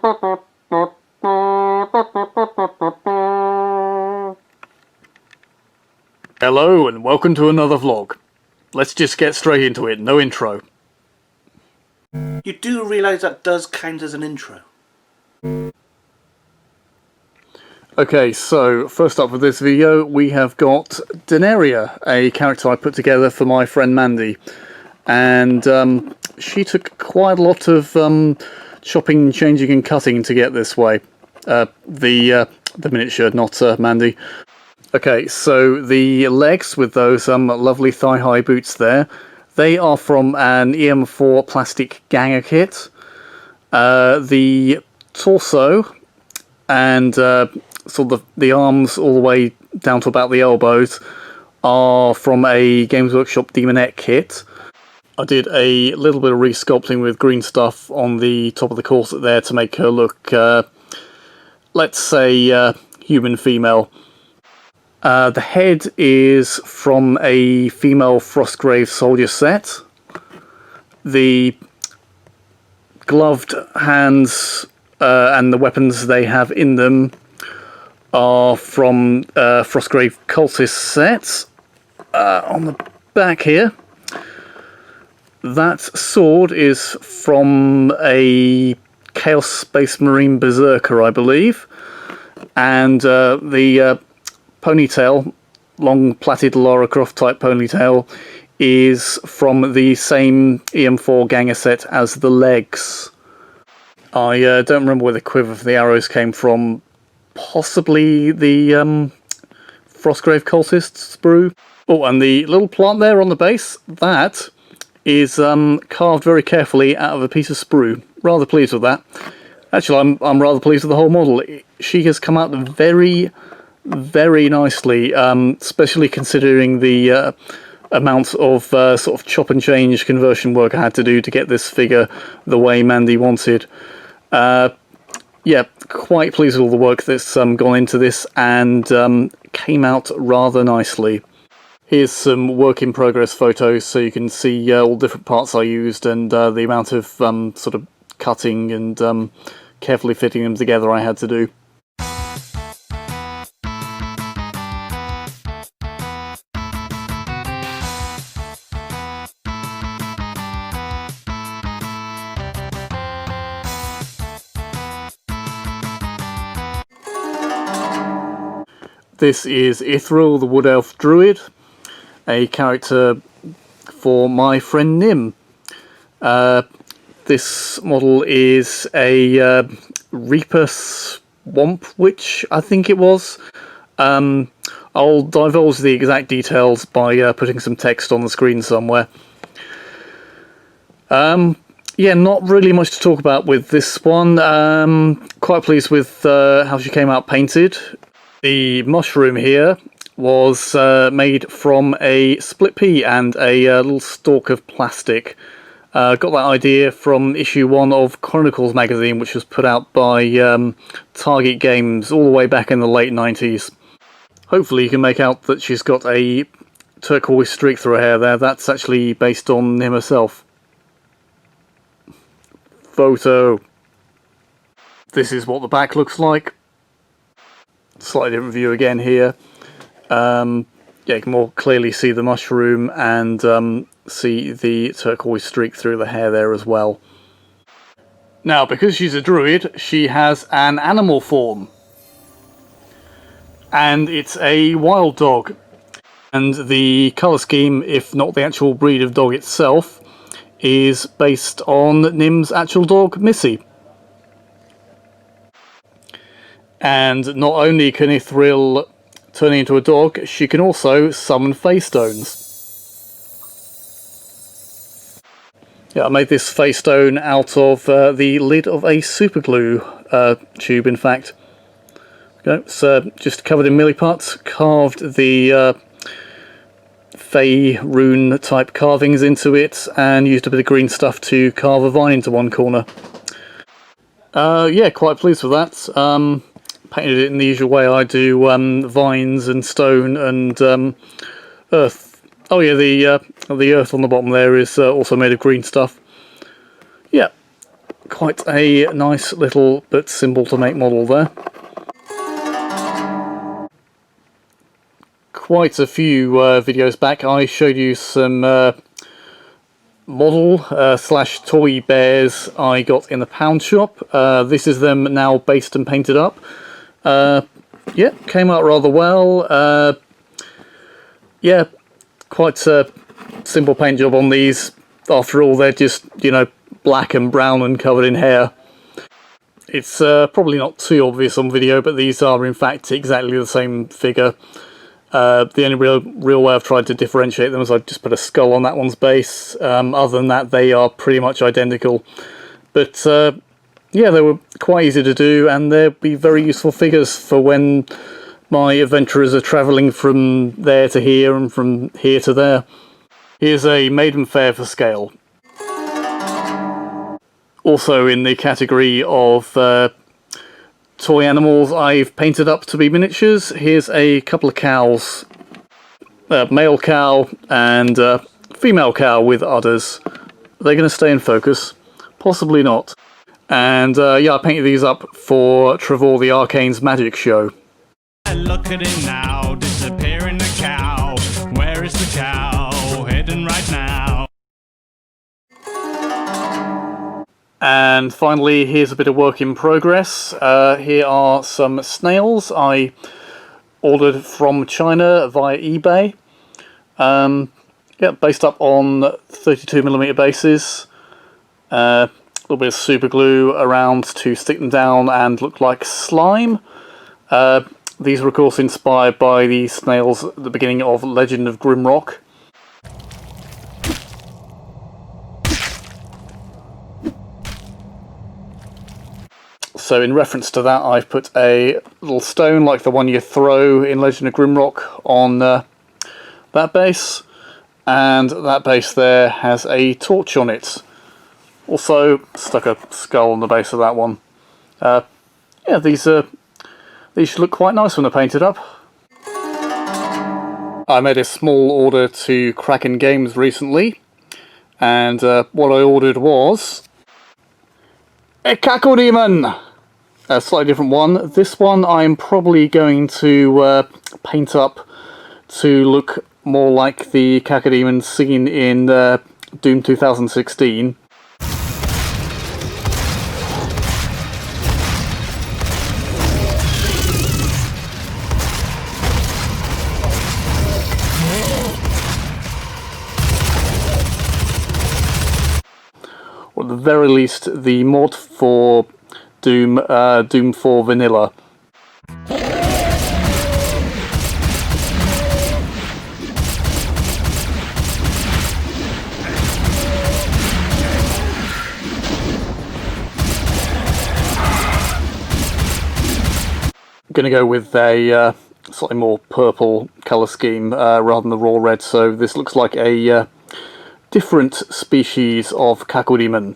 Hello and welcome to another vlog. Let's just get straight into it, no intro. You do realise that does count as an intro? Okay, so first up with this video we have got Denaria, a character I put together for my friend Mandy. And she took quite a lot of chopping, changing and cutting to get this way. The miniature, not Mandy. Okay, so the legs with those lovely thigh-high boots there, they are from an EM4 plastic ganger kit. The torso and sort of the arms all the way down to about the elbows are from a Games Workshop Demonette kit. I did a little bit of resculpting with green stuff on the top of the corset there to make her look, let's say, human female. The head is from a female Frostgrave soldier set. The gloved hands and the weapons they have in them are from Frostgrave cultist sets. On the back here, that sword is from a Chaos Space Marine Berserker, I believe. And the ponytail, long plaited Lara Croft type ponytail, is from the same EM4 ganger set as the legs. I don't remember where the quiver for the arrows came from. Possibly the Frostgrave cultist sprue. Oh, and the little plant there on the base, that is carved very carefully out of a piece of sprue. Rather pleased with that. Actually, I'm rather pleased with the whole model. She has come out very nicely, especially considering the amount of sort of chop and change conversion work I had to do to get this figure the way Mandy wanted. Yeah, quite pleased with all the work that's gone into this, and came out rather nicely. Here's some work in progress photos so you can see all different parts I used and the amount of sort of cutting and carefully fitting them together I had to do. This is Ithril, the Wood Elf Druid, a character for my friend Nim. This model is a Reaper Swamp Witch, I think it was. I'll divulge the exact details by putting some text on the screen somewhere. Yeah, not really much to talk about with this one. Quite pleased with how she came out painted. The mushroom here was made from a split pea and a little stalk of plastic. Got that idea from issue 1 of Chronicles magazine, which was put out by Target Games all the way back in the late 90s. Hopefully you can make out that she's got a turquoise streak through her hair there. That's actually based on him herself. Photo. This is what the back looks like. Slightly different view again here. Yeah, you can more clearly see the mushroom and see the turquoise streak through the hair there as well. Now, because she's a druid, she has an animal form. And it's a wild dog. And the colour scheme, if not the actual breed of dog itself, is based on Nim's actual dog, Missy. And not only can Ithril turn into a dog, she can also summon face stones. Yeah, I made this face stone out of the lid of a superglue tube, in fact. Okay, so just covered in milliput, carved the Fey rune type carvings into it, and used a bit of green stuff to carve a vine into one corner. Yeah, quite pleased with that. Painted it in the usual way I do, vines and stone and earth. Oh yeah, the earth on the bottom there is also made of green stuff. Yeah, quite a nice little but simple to make model there. Quite a few videos back I showed you some model slash toy bears I got in the pound shop. This is them now based and painted up. Yeah, came out rather well. Yeah, quite a simple paint job on these. After all, they're just, you know, black and brown and covered in hair. It's probably not too obvious on video, but these are in fact exactly the same figure. The only real way I've tried to differentiate them is I've just put a skull on that one's base. Other than that, they are pretty much identical. But yeah, they were quite easy to do, and they'll be very useful figures for when my adventurers are travelling from there to here and from here to there. Here's a maiden fair for scale. Also in the category of toy animals I've painted up to be miniatures, here's a couple of cows. Male cow and female cow with udders. Are they going to stay in focus? Possibly not. And yeah, I painted these up for Trevor the Arcane's magic show. Look at it now, disappearing the cow. Where is the cow? Hidden right now. And finally, here's a bit of work in progress. Here are some snails I ordered from China via eBay. Yeah, based up on 32mm bases. A little bit of super glue around to stick them down and look like slime. These were of course inspired by the snails at the beginning of Legend of Grimrock. So in reference to that, I've put a little stone like the one you throw in Legend of Grimrock on that base, and that base there has a torch on it. Also stuck a skull on the base of that one. Yeah, these should look quite nice when they're painted up. I made a small order to Kraken Games recently, and what I ordered was a Cacodemon! A slightly different one. This one I'm probably going to paint up to look more like the Cacodemon seen in Doom 2016. Or at the very least, the mod for Doom 4 Vanilla. I'm going to go with a slightly more purple colour scheme rather than the raw red, so this looks like a different species of Cacodemon.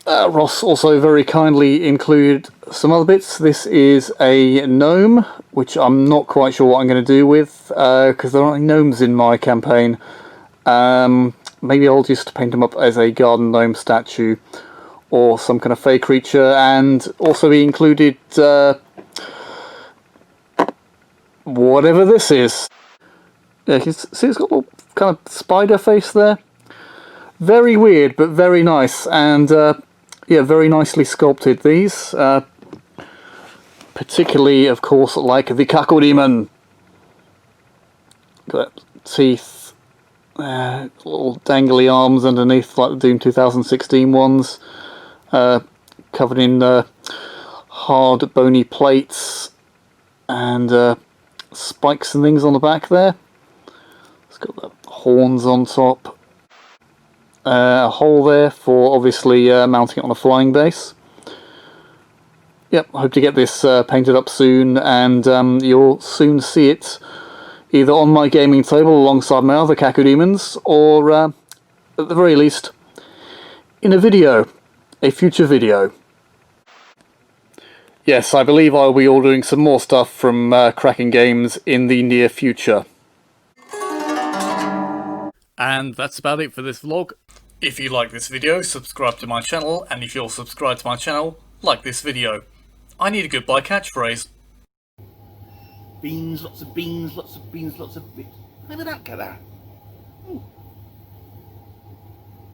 Ross also very kindly included some other bits. This is a gnome, which I'm not quite sure what I'm going to do with, because there aren't any gnomes in my campaign. Maybe I'll just paint him up as a garden gnome statue, or some kind of fey creature, and also he included whatever this is. Yeah, you can see it's got a little kind of spider face there. Very weird, but very nice, and yeah, very nicely sculpted these. Particularly, of course, like the Cacodemon. Got teeth, little dangly arms underneath, like the Doom 2016 ones. Covered in hard, bony plates, and spikes and things on the back there. It's got the horns on top. A hole there for obviously mounting it on a flying base. Yep, I hope to get this painted up soon, and you'll soon see it either on my gaming table alongside my other Cacodemons, or at the very least in a video, a future video. Yes, I believe I'll be ordering some more stuff from Kraken Games in the near future. And that's about it for this vlog. If you like this video, subscribe to my channel, and if you're subscribed to my channel, like this video. I need a goodbye catchphrase. Beans, lots of beans, lots of beans, lots of beans. How did that get there? Ooh.